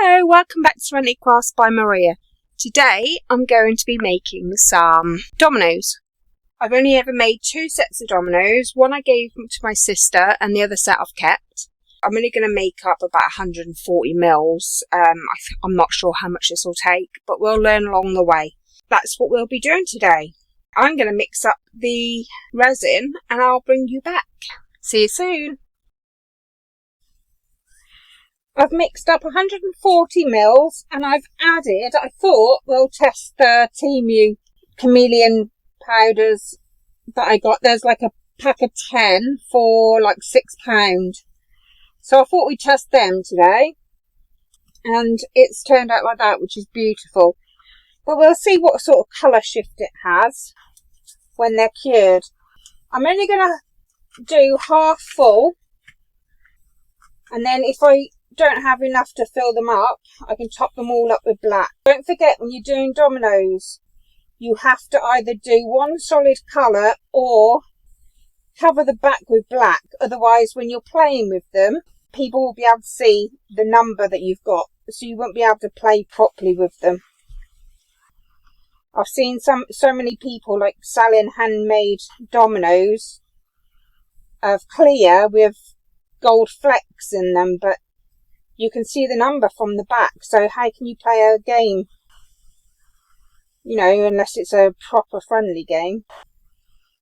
Hello, welcome back to Serenity Crafts by Maria. Today I'm going to be making some dominoes. I've only ever made two sets of dominoes. One I gave to my sister and the other set I've kept. I'm only going to make up about 140 mils. I'm not sure how much this will take, but we'll learn along the way. That's what we'll be doing today. I'm going to mix up the resin and I'll bring you back. See you soon. I've mixed up 140 mils and I've added, I thought we'll test the TEMU Chameleon powders that I got. There's like a pack of 10 for like £6. So I thought we'd test them today. And it's turned out like that, which is beautiful. But we'll see what sort of colour shift it has when they're cured. I'm only going to do half full. And then if I don't have enough to fill them up, I can top them all up with black. Don't forget, when you're doing dominoes, you have to either do one solid colour or cover the back with black. Otherwise, when you're playing with them, people will be able to see the number that you've got, so you won't be able to play properly with them. I've seen so many people like selling handmade dominoes of clear with gold flecks in them, but you can see the number from the back, so how can you play a game? You know, unless it's a proper friendly game.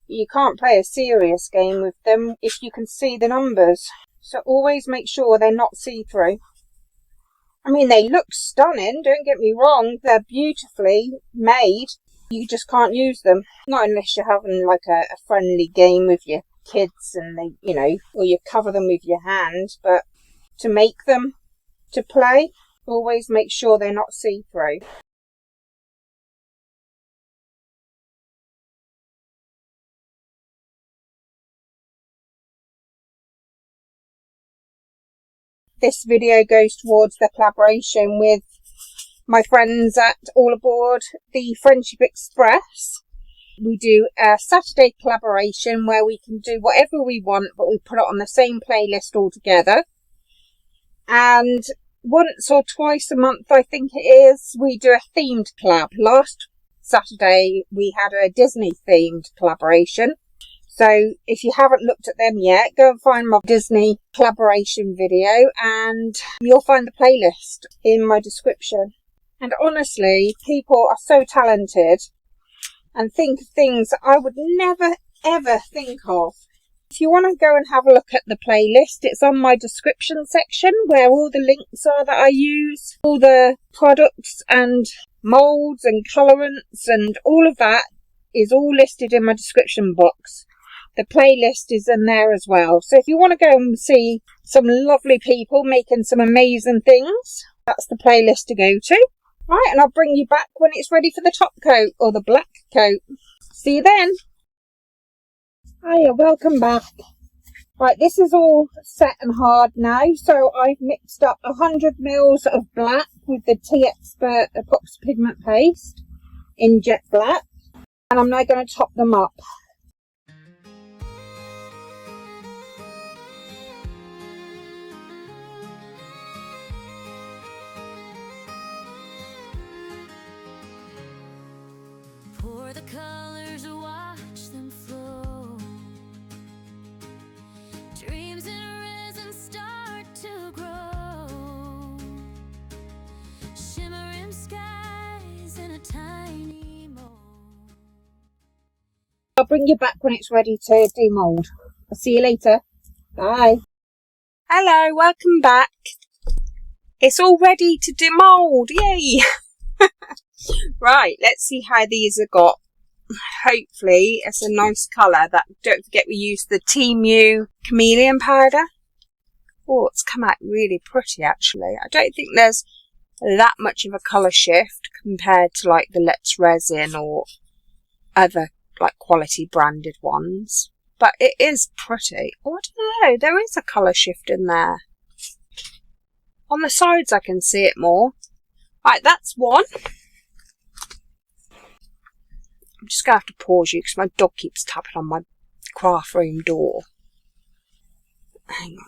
You can't play a serious game with them if you can see the numbers. So always make sure they're not see-through. I mean, they look stunning, don't get me wrong. They're beautifully made. You just can't use them. Not unless you're having like a friendly game with your kids and they, you know, or you cover them with your hand. But to make them, to play, always make sure they're not see-through. This video goes towards the collaboration with my friends at All Aboard the Friendship Express. We do a Saturday collaboration where we can do whatever we want, but we put it on the same playlist all together. And once or twice a month, I think it is, we do a themed collab. Last Saturday, we had a Disney themed collaboration. So if you haven't looked at them yet, go and find my Disney collaboration video and you'll find the playlist in my description. And honestly, people are so talented and think of things that I would never ever think of. If you want to go and have a look at the playlist, it's on my description section where all the links are that I use, all the products and moulds and colorants and all of that is all listed in my description box. The playlist is in there as well. So if you want to go and see some lovely people making some amazing things, that's the playlist to go to. Right, and I'll bring you back when it's ready for the top coat or the black coat. See you then. Hiya, welcome back. Right, this is all set and hard now. So I've mixed up 100 mils of black with the T-Expert epoxy pigment paste in jet black. And I'm now going to top them up. Pour the colors, watch them flow. Dreams in resin start to grow. Shimmering skies in a tiny mold. I'll bring you back when it's ready to demold. I'll see you later. Bye. Hello, welcome back. It's all ready to demold. Yay! Right, let's see how these are got. Hopefully it's a nice colour. That, don't forget we used the TEMU Chameleon powder. Oh, it's come out really pretty actually. I don't think there's that much of a colour shift compared to like the Let's Resin or other like quality branded ones. But it is pretty. Oh, I don't know, there is a colour shift in there. On the sides I can see it more. Right, that's one. I'm just going to have to pause you because my dog keeps tapping on my craft room door. Hang on.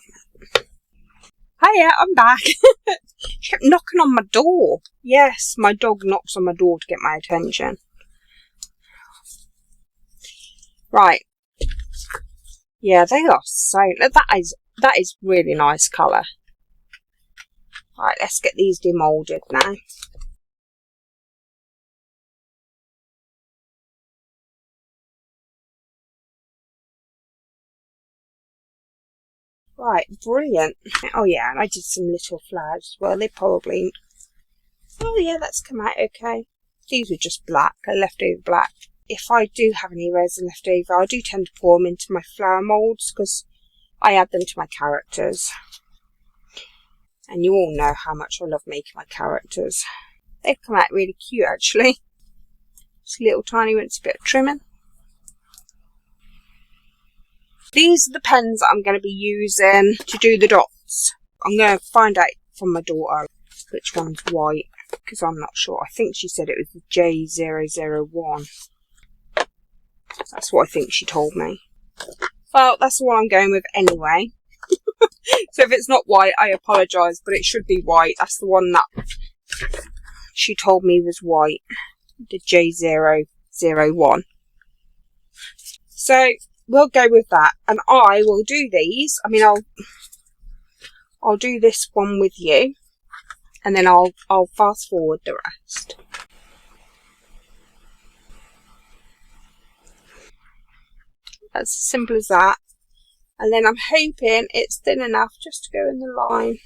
Hiya, I'm back. She kept knocking on my door. Yes, my dog knocks on my door to get my attention. Right. Yeah, they are so... That is really nice colour. Right, let's get these demoulded now. Right, brilliant. Oh yeah, and I did some little flowers as well. They probably... Oh yeah, that's come out okay. These were just black, leftover black. If I do have any resin left over, I do tend to pour them into my flower moulds because I add them to my characters. And you all know how much I love making my characters. They've come out really cute actually. Just little tiny ones, a bit of trimming. These are the pens that I'm going to be using to do the dots. I'm going to find out from my daughter which one's white because I'm not sure. I think she said it was the J001. That's what I think she told me. Well, that's the one I'm going with anyway. So if it's not white, I apologise, but it should be white. That's the one that she told me was white. The J001. So we'll go with that. And I will do these. I mean, I'll do this one with you. And then I'll fast forward the rest. That's as simple as that. And then I'm hoping it's thin enough just to go in the line.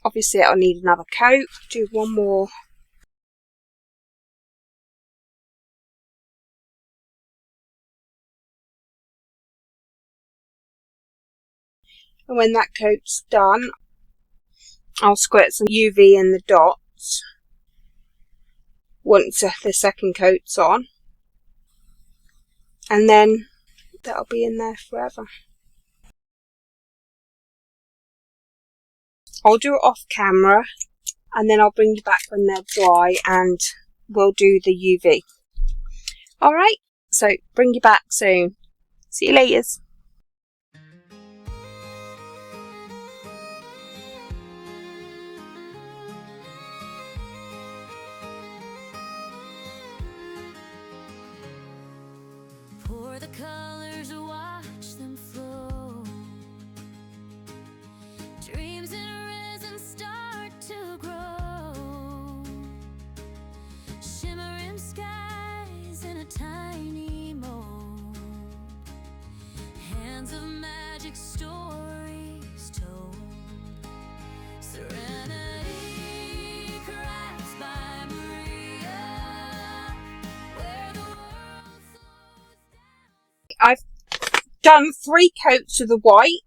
Obviously I'll need another coat. Do one more. And when that coat's done, I'll squirt some UV in the dots once the second coat's on. And then that'll be in there forever. I'll do it off camera and then I'll bring you back when they're dry and we'll do the UV. Alright, so bring you back soon. See you later. Pour the colors, watch them flow. Dreams in resin start to grow. Shimmering skies in a tiny mold. Hands of magic, stories told. Serenity crafts by Maria, where the world slows down. I've done 3 coats of the white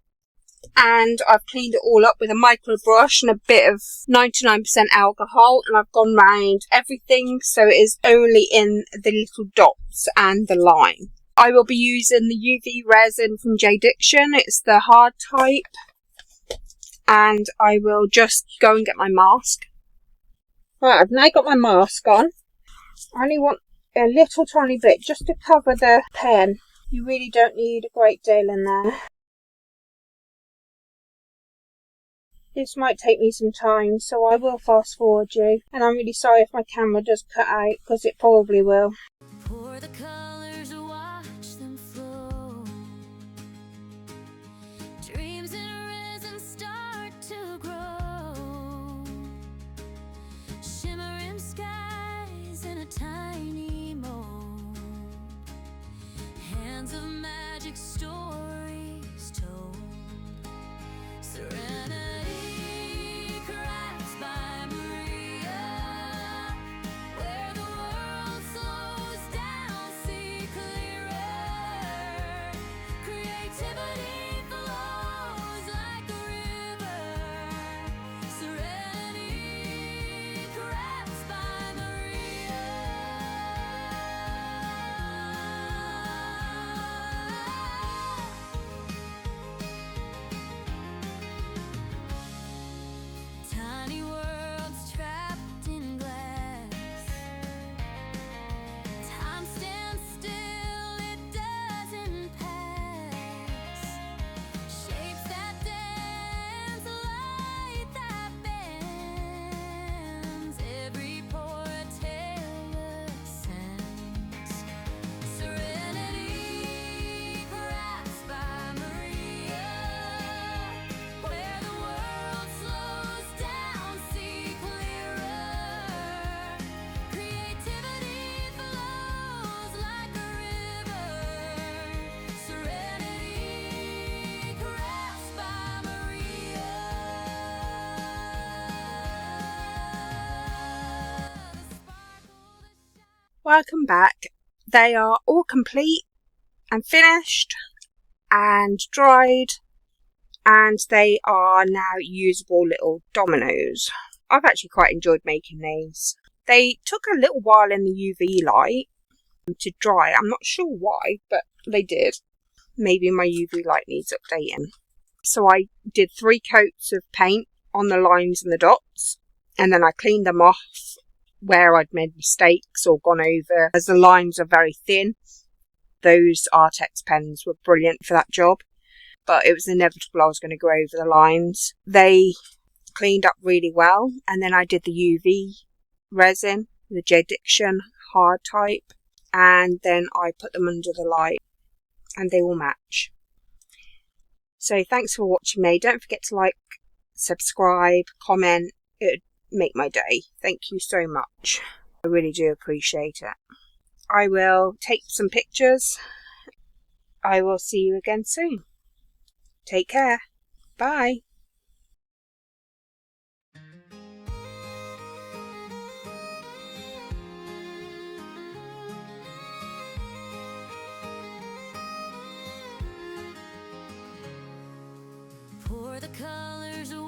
and I've cleaned it all up with a micro brush and a bit of 99% alcohol, and I've gone round everything so it is only in the little dots and the line. I will be using the UV resin from Jdiction. It's the hard type, and I will just go and get my mask. Right, I've now got my mask on. I only want a little tiny bit just to cover the pen. You really don't need a great deal in there. This might take me some time, so I will fast forward you. And I'm really sorry if my camera does cut out, because it probably will. Pour the colors, watch them flow. Dreams in resin start to grow. Shimmering skies in a tiny mold. Hands of magic, stories told. Serenity crafts by Maria, where the world slows Welcome back. They are all complete and finished and dried, and they are now usable little dominoes. I've actually quite enjoyed making these. They took a little while in the UV light to dry. I'm not sure why, but they did. Maybe my UV light needs updating. So I did 3 coats of paint on the lines and the dots, and then I cleaned them off where I'd made mistakes or gone over, as the lines are very thin. Those Artex pens were brilliant for that job, but it was inevitable I was going to go over the lines. They cleaned up really well, and then I did the UV resin, the Jdiction hard type, and then I put them under the light, and they will match. So thanks for watching me. Don't forget to like, subscribe, comment. It would make my day. Thank you so much. I really do appreciate it. I will take some pictures. I will see you again soon. Take care. Bye. Pour the colors of